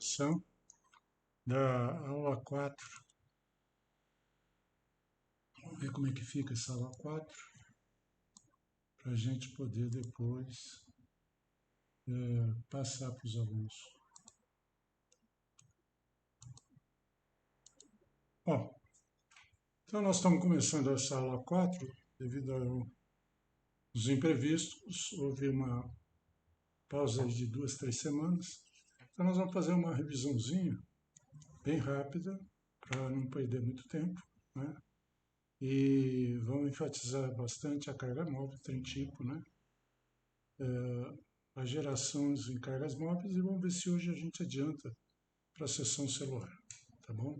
São da aula 4. Vamos ver como é que fica essa aula 4, para a gente poder depois passar para os alunos. Bom, então nós estamos começando essa aula 4, devido aos imprevistos, houve uma pausa de 2, 3 semanas. Então nós vamos fazer uma revisãozinha bem rápida, para não perder muito tempo, né? E vamos enfatizar bastante a carga móvel, trem tipo, né? As gerações em cargas móveis, e vamos ver se hoje a gente adianta para a sessão celular, tá bom?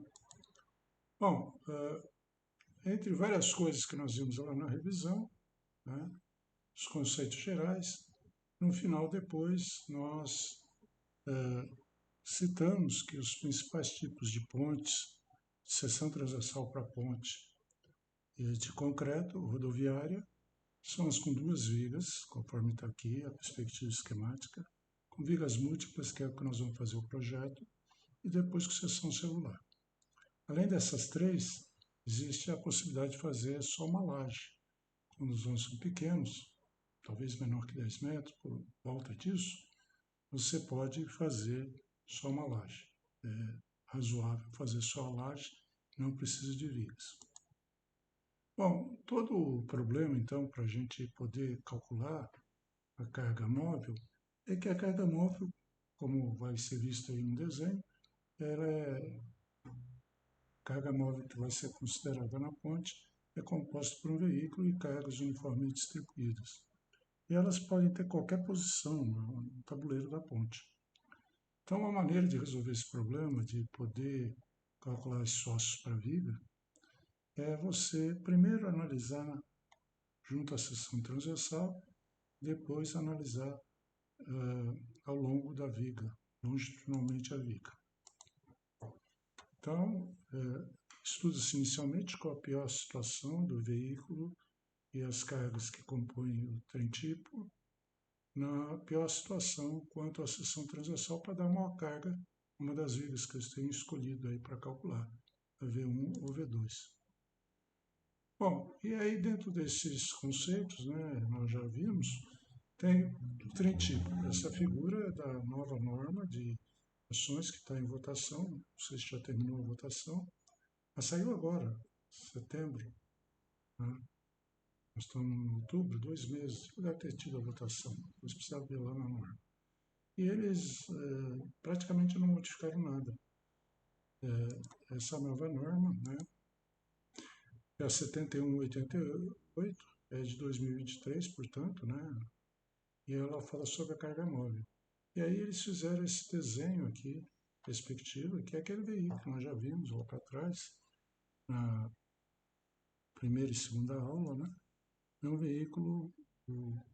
Bom, entre várias coisas que nós vimos lá na revisão, né, os conceitos gerais, no final depois nós citamos que os principais tipos de pontes, de seção transversal para ponte de concreto, rodoviária, são as com duas vigas, conforme está aqui a perspectiva esquemática, com vigas múltiplas, que é o que nós vamos fazer o projeto, e depois com seção celular. Além dessas três, existe a possibilidade de fazer só uma laje. Quando os vãos são pequenos, talvez menor que 10 metros, por volta disso, você pode fazer só uma laje. É razoável fazer só a laje, não precisa de vigas. Bom, todo o problema, então, para a gente poder calcular a carga móvel, é que a carga móvel, como vai ser visto aí no desenho, ela é carga móvel que vai ser considerada na ponte, é composta por um veículo e cargas uniformemente distribuídas. E elas podem ter qualquer posição no tabuleiro da ponte. Então, uma maneira de resolver esse problema, de poder calcular os sócios para a viga, é você primeiro analisar junto à seção transversal, depois analisar ao longo da viga, longitudinalmente a viga. Então, estuda-se inicialmente qual a pior situação do veículo e as cargas que compõem o trem tipo, na pior situação quanto à seção transversal para dar maior carga, uma das vigas que eu tenho escolhido aí para calcular, a V1 ou V2. Bom, e aí dentro desses conceitos, né, nós já vimos, tem o trem tipo. Essa figura é da nova norma de ações que está em votação, não sei se já terminou a votação, mas saiu agora, setembro, né? Nós estamos em outubro, 2 meses, deve ter tido a votação, depois precisa ver lá na norma. E eles praticamente não modificaram nada. Essa nova norma, né, é a 7188, é de 2023, portanto, né, e ela fala sobre a carga móvel. E aí eles fizeram esse desenho aqui, perspectiva, que é aquele veículo que nós já vimos lá para trás, na primeira e segunda aula, né? É um veículo, o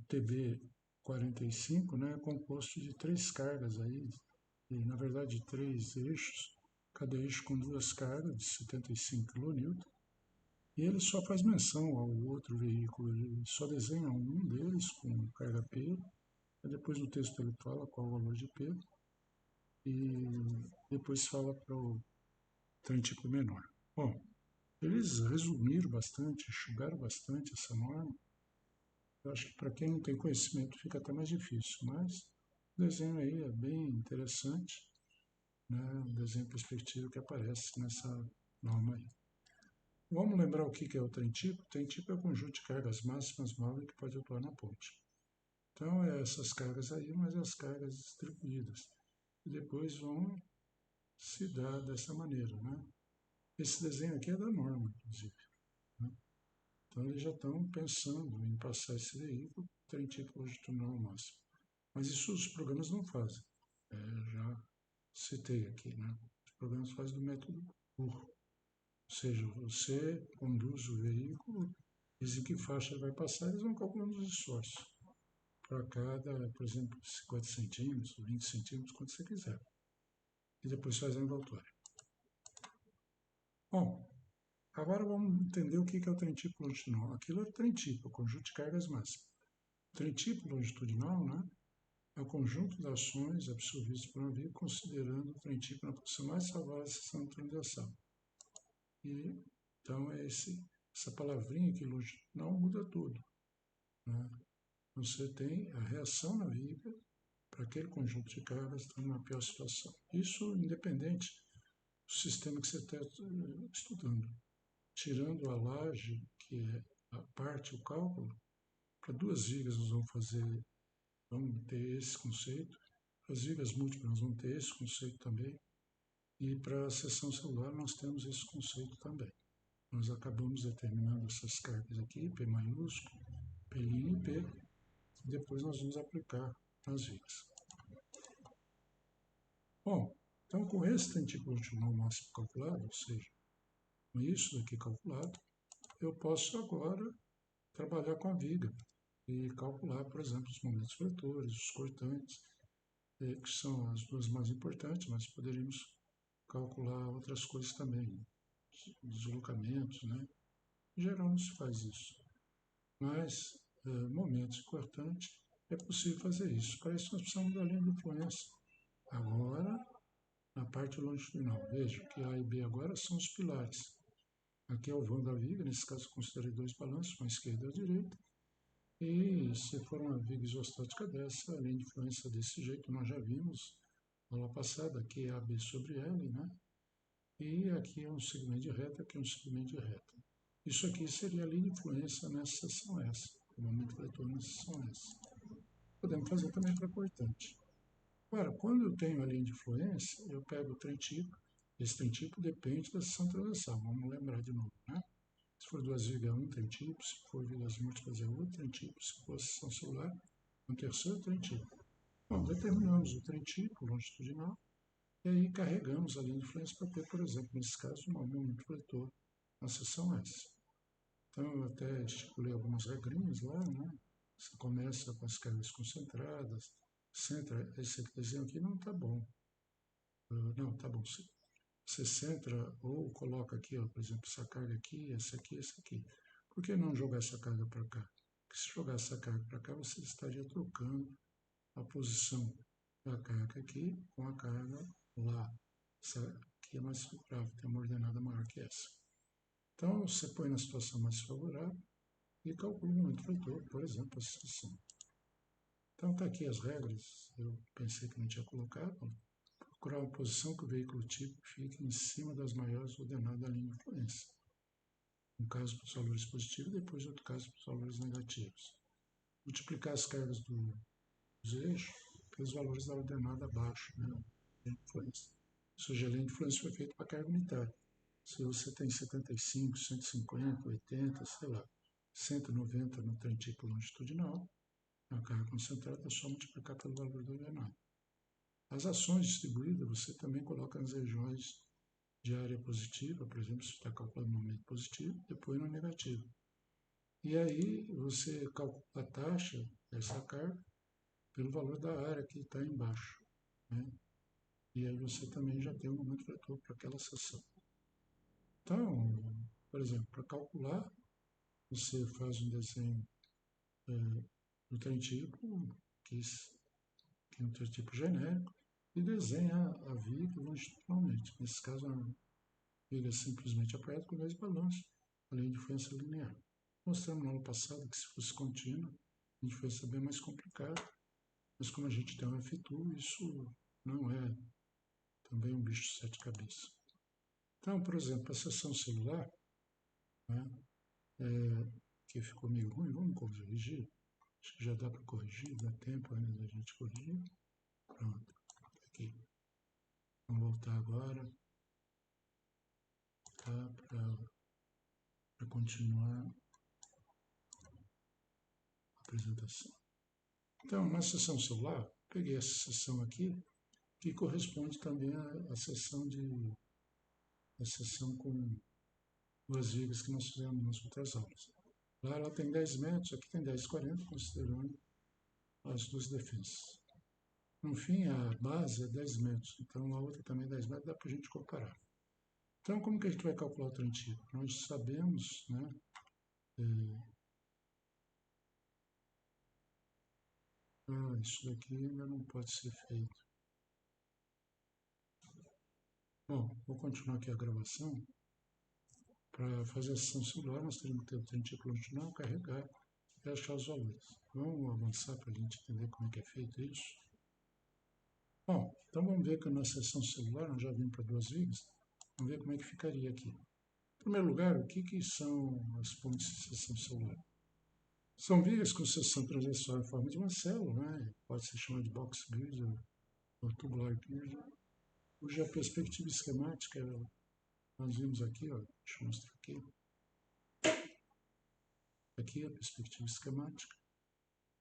TB45, né, composto de três cargas aí, e na verdade três eixos, cada eixo com duas cargas de 75 kN, e ele só faz menção ao outro veículo, ele só desenha um deles com carga P, e depois no texto ele fala qual o valor de P, e depois fala para o trem tipo menor. Bom, eles resumiram bastante, enxugaram bastante essa norma. Eu acho que para quem não tem conhecimento fica até mais difícil, mas o desenho aí é bem interessante, né? O desenho perspectivo que aparece nessa norma aí. Vamos lembrar o que é o trem tipo? O trem tipo é o conjunto de cargas máximas móveis que pode atuar na ponte. Então, é essas cargas aí, mas as cargas distribuídas. E depois vão se dar dessa maneira, né? Esse desenho aqui é da norma, inclusive, né? Então, eles já estão pensando em passar esse veículo trem tipo longitudinal máximo. Mas isso os programas não fazem. Já citei aqui, né? Os programas fazem do método burro. Ou seja, você conduz o veículo, diz em que faixa ele vai passar, eles vão calculando os esforços. Para cada, por exemplo, 50 centímetros, 20 centímetros, quanto você quiser. E depois faz a envoltória. Bom, agora vamos entender o que é o trem tipo longitudinal. Aquilo é o trem tipo, o conjunto de cargas máximas. O trem tipo longitudinal, né? é o conjunto de ações absorvidas por uma viga, considerando o trem tipo na posição mais salvada da seção de transação. E, então, essa palavrinha aqui, longitudinal, muda tudo, né? Você tem a reação na viga para aquele conjunto de cargas que está numa pior situação. Isso independente do sistema que você está estudando. Tirando a laje, que é a parte, o cálculo, para duas vigas nós vamos ter esse conceito. Para as vigas múltiplas nós vamos ter esse conceito também. E para a seção celular nós temos esse conceito também. Nós acabamos determinando essas cargas aqui, P maiúsculo, P' e P, e depois nós vamos aplicar nas vigas. Bom, então com esse trem tipo longitudinal máximo calculado, ou seja, com isso daqui calculado, eu posso agora trabalhar com a viga e calcular, por exemplo, os momentos vetores, os cortantes, que são as duas mais importantes, mas poderíamos calcular outras coisas também, deslocamentos, né? Em geral não se faz isso, mas momentos e cortantes é possível fazer isso. Para isso nós precisamos da linha de influência. Agora, na parte longitudinal, veja que A e B agora são os pilares. Aqui é o vão da viga, nesse caso considerei dois balanços, uma esquerda e a direita. E se for uma viga isostática dessa, a linha de influência desse jeito, nós já vimos na aula passada, aqui é AB sobre L, né? E aqui é um segmento de reta, aqui é um segmento de reta. Isso aqui seria a linha de influência nessa seção S, o momento vetor na seção S. Podemos fazer também para cortante. Agora, quando eu tenho a linha de influência, eu pego o trem tipo, esse trem tipo depende da seção transversal, vamos lembrar de novo, né? Se for duas vigas, é um trem tipo, se for vigas múltiplas, é outro trem tipo, se for seção celular, um terceiro trem tipo. Bom, determinamos o trem tipo longitudinal e aí carregamos a linha de influência para ter, por exemplo, nesse caso, um momento vetor na seção S. Então, eu até estipulei algumas regrinhas lá, né? Você começa com as cargas concentradas, centra, esse desenho aqui não está bom. Não, está bom. Você centra ou coloca aqui, ó, por exemplo, essa carga aqui, essa aqui, essa aqui. Por que não jogar essa carga para cá? Porque se jogar essa carga para cá, você estaria trocando a posição da carga aqui com a carga lá. Essa aqui é mais favorável, tem uma ordenada maior que essa. Então, você põe na situação mais favorável e calcula o momento vetor, por exemplo, a situação. Então, está aqui as regras. Eu pensei que não tinha colocado. Procurar uma posição que o veículo tipo fique em cima das maiores ordenadas da linha de influência. Um caso para os valores positivos e depois outro caso para os valores negativos. Multiplicar as cargas dos eixos pelos valores da ordenada abaixo, né, da linha de influência. Ou seja, a linha de influência foi feita para carga unitária. Se você tem 75, 150, 80, sei lá, 190 no trem tipo longitudinal, a carga concentrada é só multiplicar pelo valor da ordenada. As ações distribuídas você também coloca nas regiões de área positiva, por exemplo, se você está calculando no momento positivo, depois no negativo. E aí você calcula a taxa dessa carga pelo valor da área que está embaixo, né? E aí você também já tem um momento vetor para aquela seção. Então, por exemplo, para calcular, você faz um desenho do trem tipo, que é um trem tipo genérico, e desenha a viga longitudinalmente. Nesse caso, a viga simplesmente apoiada com 10 balanços, além de influência linear. Mostramos no ano passado que se fosse contínua, a influência é bem mais complicada, mas como a gente tem um F2, isso não é também um bicho de sete cabeças. Então, por exemplo, a seção celular, né, que ficou meio ruim, vamos corrigir. Acho que já dá para corrigir, dá tempo ainda da gente corrigir. Pronto, aqui. Vamos voltar agora para continuar a apresentação. Então, na seção celular, peguei essa seção aqui, que corresponde também à seção com duas vigas que nós fizemos nas outras aulas. Lá ela tem 10 metros, aqui tem 10,40, considerando as duas defesas. No fim, a base é 10 metros, então a outra também é 10 metros, dá para a gente comparar. Então, como que a gente vai calcular o trem tipo? Nós sabemos, né, Ah, isso daqui ainda não pode ser feito. Bom, vou continuar aqui a gravação. Para fazer a sessão celular, nós teríamos que ter o trem longitudinal, carregar e achar os valores. Vamos avançar para a gente entender como é que é feito isso. Bom, então vamos ver que na seção celular, nós já vimos para duas vigas, vamos ver como é que ficaria aqui. Em primeiro lugar, o que são as pontes de seção celular? São vigas com seção transversal em forma de uma célula, né? Pode ser chamado de box grid ou tubular grid, cuja perspectiva esquemática, nós vimos aqui, ó, deixa eu mostrar aqui. Aqui é a perspectiva esquemática.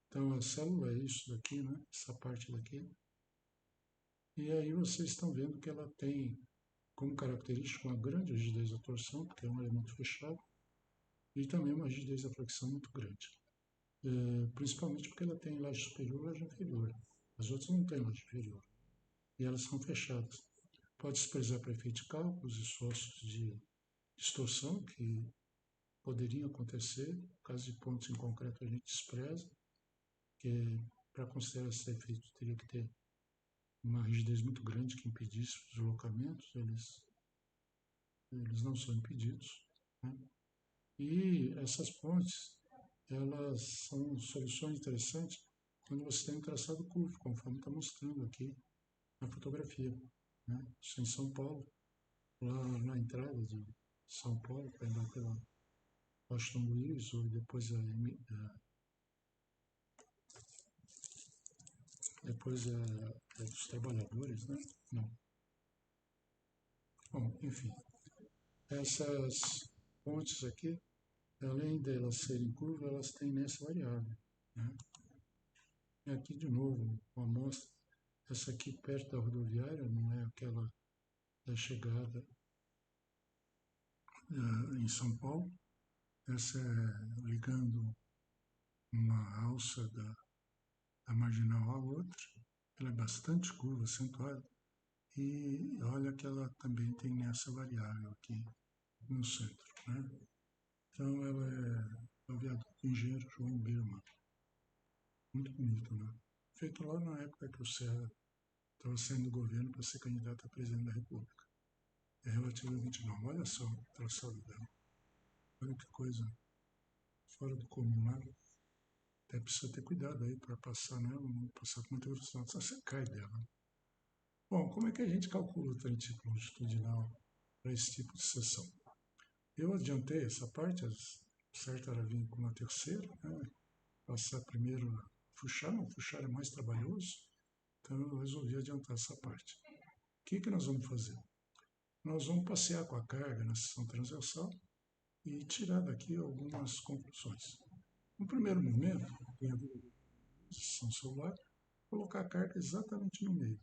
Então a célula é isso daqui, né? Essa parte daqui. E aí vocês estão vendo que ela tem como característica uma grande rigidez da torção, porque é um elemento fechado, e também uma rigidez da flexão muito grande. Principalmente porque ela tem laje superior e laje inferior. As outras não têm laje inferior. E elas são fechadas. Pode-se prezar para efeito de cálculos e esforços de distorção que poderiam acontecer. No caso de pontos em concreto a gente despreza, porque para considerar esse efeito teria que ter uma rigidez muito grande que impedisse os deslocamentos, eles não são impedidos. Né? E essas pontes, elas são soluções interessantes quando você tem um traçado curvo, conforme está mostrando aqui na fotografia. Né? Isso é em São Paulo, lá na entrada de São Paulo, para andar pela Washington Luiz, ou depois é dos trabalhadores, né? Não. Bom, enfim, essas pontes aqui, além delas serem curvas, elas têm nessa variável. Né? E aqui de novo, uma amostra, essa aqui perto da rodoviária, não é aquela da chegada em São Paulo, essa é ligando uma alça da marginal à outra, ela é bastante curva, acentuada, e olha que ela também tem essa variável aqui no centro. Né? Então ela é o viaduto Engenheiro João Birman. Muito bonito, né? Feito lá na época que o Serra estava saindo do governo para ser candidato a presidente da República. É relativamente novo. Olha só o traçado dela. Olha que coisa fora do comum, né? Até precisa ter cuidado aí para passar nela, não passar com muita velocidade, senão você cai dela. Bom, como é que a gente calcula o trem tipo longitudinal para esse tipo de seção? Eu adiantei essa parte, certo era vir com uma terceira, né? Passar primeiro a fuxar, não, fuxar é mais trabalhoso, então eu resolvi adiantar essa parte. O que nós vamos fazer? Nós vamos passear com a carga na seção transversal e tirar daqui algumas conclusões. No primeiro momento, tem a seção celular, colocar a carga exatamente no meio.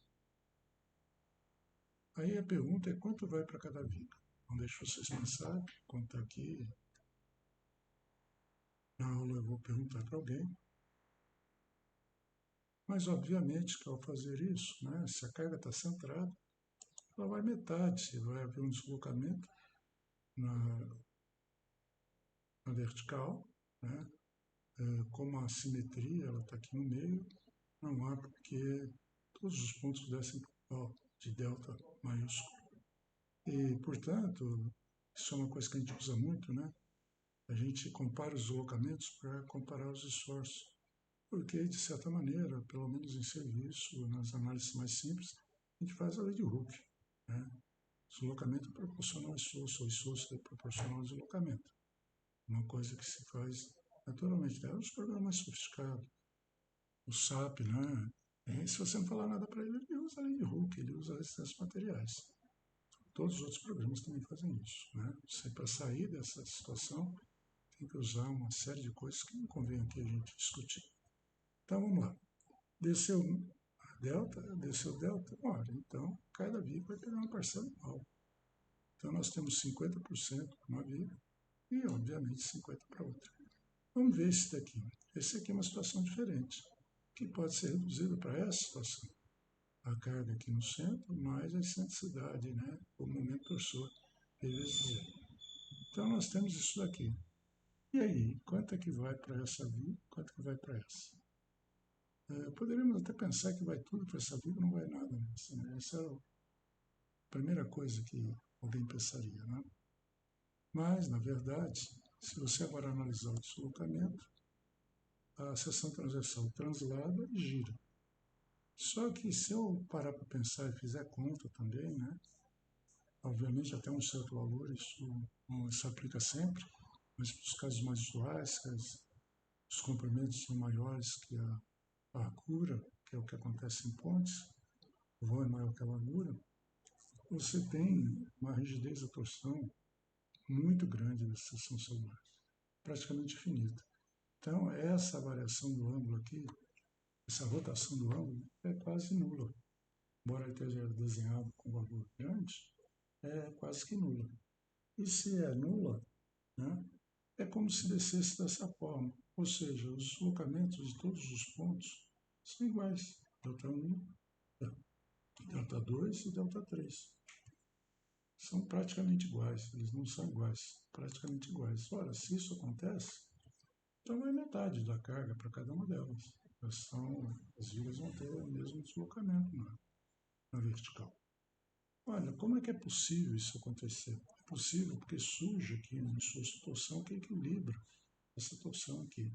Aí a pergunta é quanto vai para cada viga. Então deixa vocês pensarem, quanto aqui. Na aula eu vou perguntar para alguém. Mas obviamente que ao fazer isso, né, se a carga está centrada, ela vai metade, se vai haver um deslocamento na, na vertical, né, como a simetria ela está aqui no meio, não há porque todos os pontos descem para o de delta maiúsculo. E, portanto, isso é uma coisa que a gente usa muito, né? A gente compara os deslocamentos para comparar os esforços. Porque, de certa maneira, pelo menos em serviço, nas análises mais simples, a gente faz a lei de Hooke. Né? Deslocamento é proporcional ao esforço, ou esforço é proporcional ao deslocamento. Uma coisa que se faz naturalmente. É os programas mais sofisticados. O SAP, né? E se você não falar nada para ele, ele usa a lei de Hooke, ele usa resistências materiais. Todos os outros programas também fazem isso. Né? Você, para sair dessa situação, tem que usar uma série de coisas que não convém aqui a gente discutir. Então vamos lá. Desceu a delta, desceu delta, olha, então cada viga vai pegar uma parcela igual. Então nós temos 50% para uma viga e, obviamente, 50% para outra. Vamos ver esse daqui. Esse aqui é uma situação diferente, que pode ser reduzida para essa situação. A carga aqui no centro, mais a excentricidade, né? O momento torsor, vezes zero. Então nós temos isso daqui. E aí, quanto é que vai para essa via, quanto é que vai para essa? Poderíamos até pensar que vai tudo para essa vida, não vai nada, né? Essa é a primeira coisa que alguém pensaria, né? Mas, na verdade, se você agora analisar o deslocamento, a seção transversal translada e gira. Só que se eu parar para pensar e fizer conta também, né? Obviamente até um certo valor isso não se aplica sempre, mas para os casos mais usuais, que os comprimentos são maiores que a largura, que é o que acontece em pontes, o vão é maior que a largura, você tem uma rigidez da torção muito grande da seção celular, praticamente infinita. Então, essa variação do ângulo aqui, essa rotação do ângulo, é quase nula. Embora ele esteja desenhado com valor grande, é quase que nula. E se é nula, né, é como se descesse dessa forma. Ou seja, os deslocamentos de todos os pontos são iguais. Δ1, Δ2 e Δ3. São praticamente iguais. Eles não são iguais, praticamente iguais. Ora, se isso acontece, então é metade da carga para cada uma delas. As vigas vão ter o mesmo deslocamento na vertical. Olha, como é que é possível isso acontecer? É possível porque surge aqui uma torção que equilibra essa torção aqui.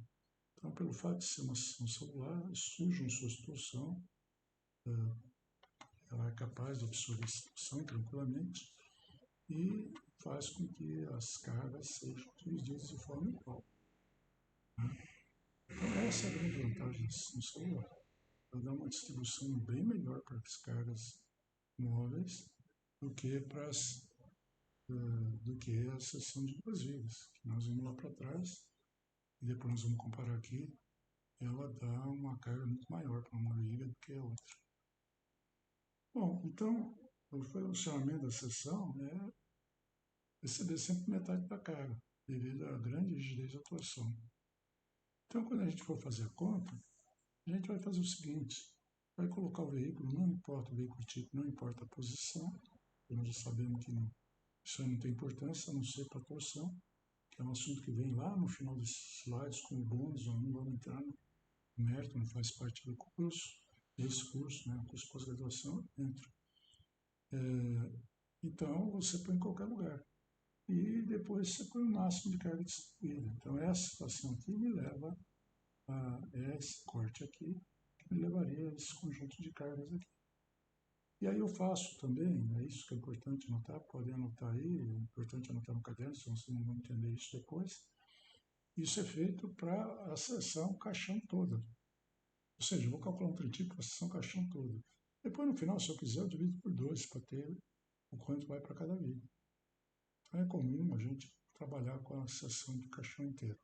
Então, pelo fato de ser uma seção celular, surge uma torção, ela é capaz de absorver essa torção tranquilamente e faz com que as cargas sejam divididas de forma igual. Né? Então, essa é a grande vantagem da seção celular. Ela dá uma distribuição bem melhor para as cargas móveis do que para do que a seção de duas vigas, que nós vimos lá para trás, e depois nós vamos comparar aqui, ela dá uma carga muito maior para uma viga do que a outra. Bom, então, o funcionamento da seção é receber sempre metade da carga, devido à grande rigidez da torção. Então, quando a gente for fazer a conta, a gente vai fazer o seguinte, vai colocar o veículo, não importa o veículo tipo, não importa a posição, nós já sabemos que não, isso aí não tem importância, a não ser para a torção, que é um assunto que vem lá no final desses slides como bônus, não vamos entrar no mérito, não faz parte do curso, esse curso, né, curso de pós-graduação, entra. Então, você põe em qualquer lugar. E depois você põe o máximo de carga distribuída. Então, essa situação aqui me leva a esse corte aqui, que me levaria a esse conjunto de cargas aqui. E aí eu faço também, é isso que é importante anotar, podem anotar aí, é importante anotar no caderno, senão vocês não vão entender isso depois. Isso é feito para a seção caixão toda. Ou seja, eu vou calcular um tritipo para a seção caixão toda. Depois, no final, se eu quiser, eu divido por 2 para ter o quanto vai para cada viga. Então, é comum a gente trabalhar com a seção de caixão inteiro.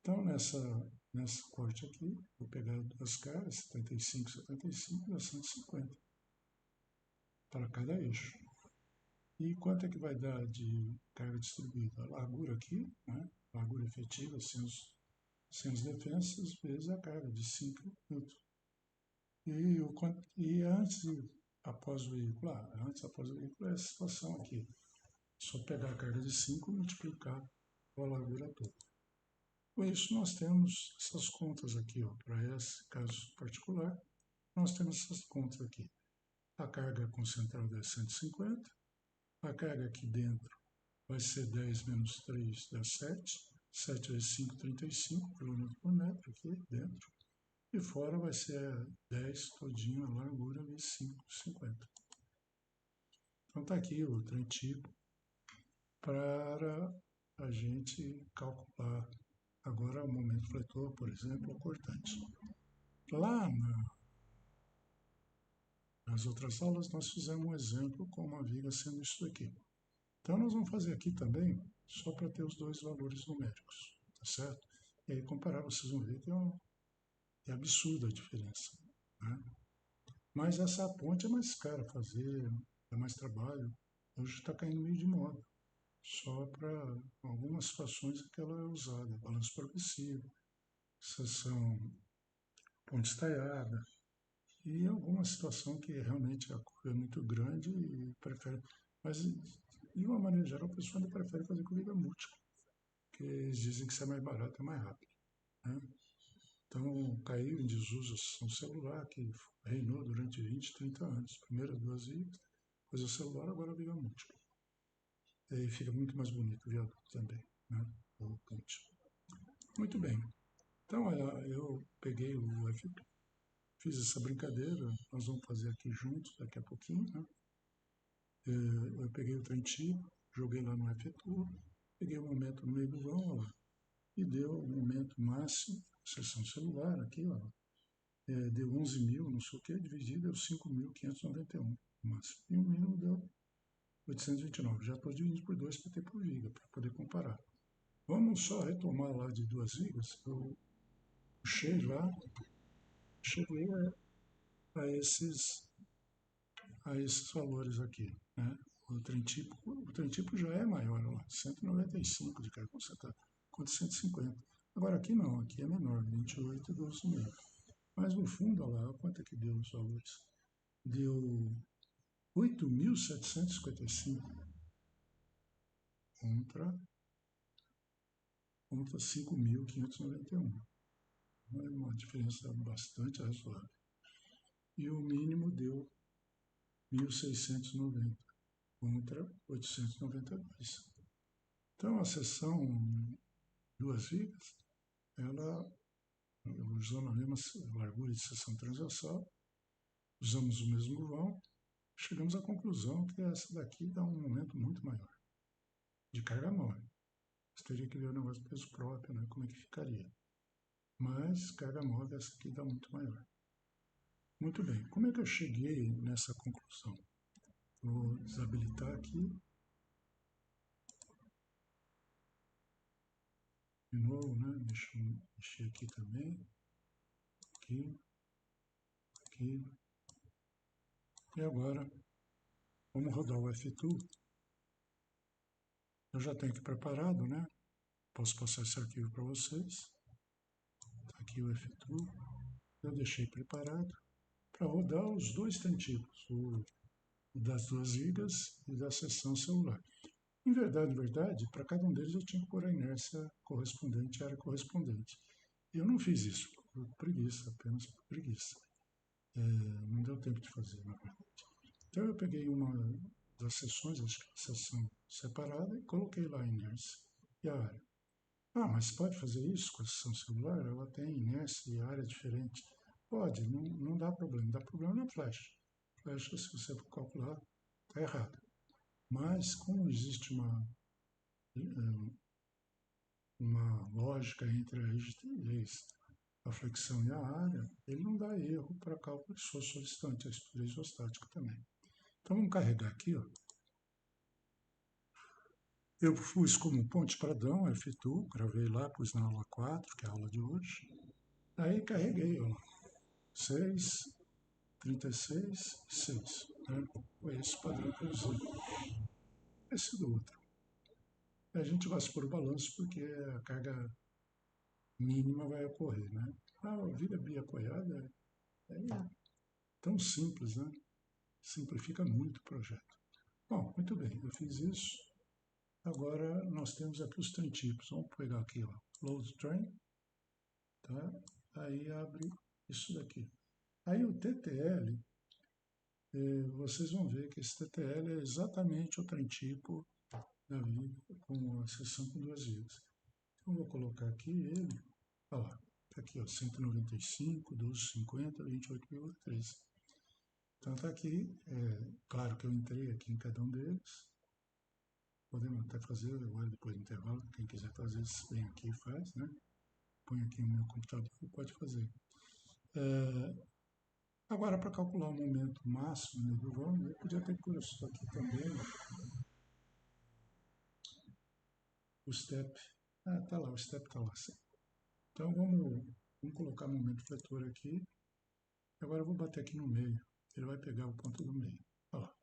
Então, nessa corte aqui, vou pegar duas caras, 75, 75 e 150 para cada eixo. E quanto é que vai dar de carga distribuída? A largura aqui, né? Largura efetiva, sem as defensas, vezes a carga de 5 N. E antes e após o veículo, antes e após o veículo é essa situação aqui. Só pegar a carga de 5 e multiplicar a largura toda. Com isso, nós temos essas contas aqui, para esse caso particular, nós temos essas contas aqui. A carga concentrada é 150, a carga aqui dentro vai ser 10 menos 3 dá 7, 7 vezes 5, 35 km por metro aqui dentro, e fora vai ser 10 todinho a largura vezes 5, 50. Então está aqui o trem tipo para a gente calcular agora o momento fletor, por exemplo, o cortante. Lá nas outras aulas nós fizemos um exemplo com uma viga sendo isso aqui. Então nós vamos fazer aqui também, só para ter os dois valores numéricos, tá certo? E aí comparar, vocês vão ver que é absurda a diferença, né? Mas essa ponte é mais cara a fazer, é mais trabalho. Hoje está caindo meio de moda. Só para algumas situações que ela é usada. Balanço progressivo, seção ponte estaiada. E alguma situação que realmente a curva é muito grande e prefere. Mas, de uma maneira geral, o pessoal ainda prefere fazer com liga múltipla. Porque eles dizem que isso é mais barato e mais rápido. Né? Então, caiu em desuso a sessão celular, que reinou durante 20, 30 anos. Primeiro as duas vigas, depois a celular, agora a viga múltipla. E aí fica muito mais bonito o viaduto também, né? O ponte. Muito bem. Então, eu peguei o F2, fiz essa brincadeira, nós vamos fazer aqui juntos daqui a pouquinho, né? Eu peguei o trem tipo, joguei lá no F2, peguei o momento no meio do vão, ó lá, e deu o momento máximo, sessão celular aqui, ó, deu 11.000, não sei o que, dividido, deu 5.591 máximo. E o mínimo deu 829. Já estou dividindo por 2 para ter por viga, para poder comparar. Vamos só retomar lá de 2 vigas. Eu puxei lá, cheguei a esses valores aqui, né? O trem tipo já é maior, ó, 195 de carga concentrada, contra 150. Agora aqui não, aqui é menor, 28 e 12,5. Mas no fundo, olha lá, quanto é que deu os valores? Deu 8.755 contra 5.591. É uma diferença bastante razoável. E o mínimo deu 1.690 contra 892. Então, a seção duas vigas, ela usando a mesma largura de seção transversal, usamos o mesmo vão, chegamos à conclusão que essa daqui dá um momento muito maior de carga mole. Você teria que ver o negócio do peso próprio, né, como é que ficaria. Mas carga móvel essa aqui dá muito maior. Muito bem, como é que eu cheguei nessa conclusão? Vou desabilitar aqui. De novo, né? Deixa eu mexer aqui também. Aqui. E agora, vamos rodar o F2. Eu já tenho aqui preparado, né? Posso passar esse arquivo para vocês. Tá aqui o F2. Eu deixei preparado para rodar os dois trem-tipos, o das duas vigas e da seção celular. Em verdade, para cada um deles eu tinha que pôr a inércia correspondente à área correspondente. Eu não fiz isso por preguiça, apenas por preguiça. Não deu tempo de fazer, na verdade. Então eu peguei uma das seções, acho que é a seção separada, e coloquei lá a inércia e a área. Ah, mas pode fazer isso com a seção celular? Ela tem inércia e área diferente. Pode, não dá problema. Dá problema na flecha. Flecha, se você for calcular, está errado. Mas como existe uma lógica entre a rigidez, a flexão e a área, ele não dá erro para cálculo de esforço solicitante, a estrutura isostática também. Então vamos carregar aqui, ó. Eu pus como ponte padrão F2, gravei lá, pus na aula 4, que é a aula de hoje. Aí carreguei, ó, 6, 36, 6. Né? Foi esse o padrão que eu usei. Esse do outro. A gente vai se pôr o balanço porque a carga mínima vai ocorrer, né? A vida biapoiada é tão simples, né? Simplifica muito o projeto. Bom, muito bem, eu fiz isso. Agora nós temos aqui os trem tipos. Vamos pegar aqui, ó, load train, tá? Aí abre isso daqui. Aí o TTL, vocês vão ver que esse TTL é exatamente o trem tipo da vida com a seção com duas vias. Então vou colocar aqui ele, olha lá, tá aqui, ó, 195, 1250, 28,13. Então tá aqui, claro que eu entrei aqui em cada um deles. Podemos até fazer agora depois do intervalo, quem quiser fazer isso, vem aqui e faz, né? Põe aqui no meu computador e pode fazer. Agora, para calcular o momento máximo do vão, eu podia ter posto aqui também o step. Ah, tá lá, o step tá lá. Sim. Então vamos colocar o momento fletor aqui. Agora eu vou bater aqui no meio. Ele vai pegar o ponto do meio. Olha lá.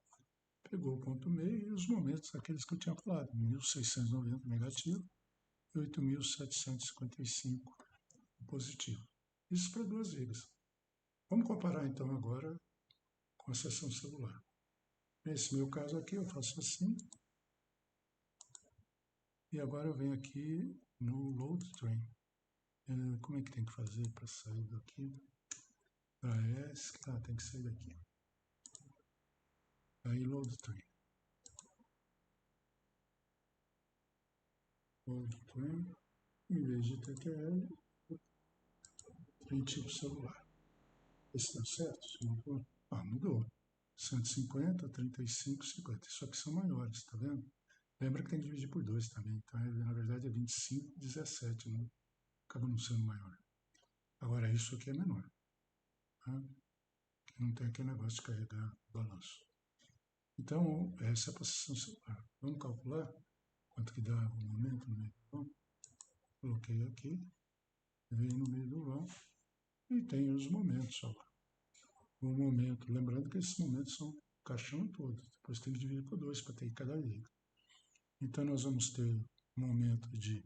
Pegou o ponto meio e os momentos, aqueles que eu tinha falado, 1.690 negativo e 8.755 positivo. Isso para duas vigas. Vamos comparar então agora com a seção celular. Nesse meu caso aqui eu faço assim. E agora eu venho aqui no load train. Como é que tem que fazer para sair daqui? Para ESC, tem que sair daqui. Aí load train. Load train, em vez de TTL, tem tipo celular. Esse deu certo? Se mudou? Mudou. 150, 35, 50. Só que são maiores, tá vendo? Lembra que tem que dividir por 2 também. Então, na verdade, é 25, 17, né? Acaba não sendo maior. Agora, isso aqui é menor. Tá? Não tem aquele negócio de carregar o balanço. Então, essa é a posição celular. Vamos calcular quanto que dá o momento no meio do vão. Coloquei aqui, veio no meio do vão e tem os momentos. Ó. O momento, lembrando que esses momentos são o caixão todo. Depois tem que dividir por 2 para ter cada liga. Então, nós vamos ter um momento de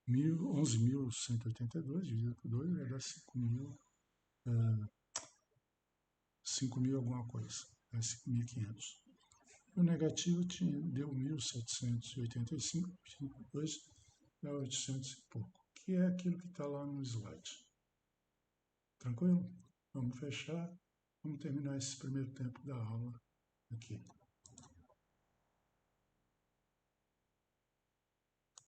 11.182 dividido por 2 vai dar 5.000 alguma coisa, 5.500. O negativo deu 1.785, 2 dá 800 e pouco, que é aquilo que está lá no slide. Tranquilo? Vamos fechar, vamos terminar esse primeiro tempo da aula aqui.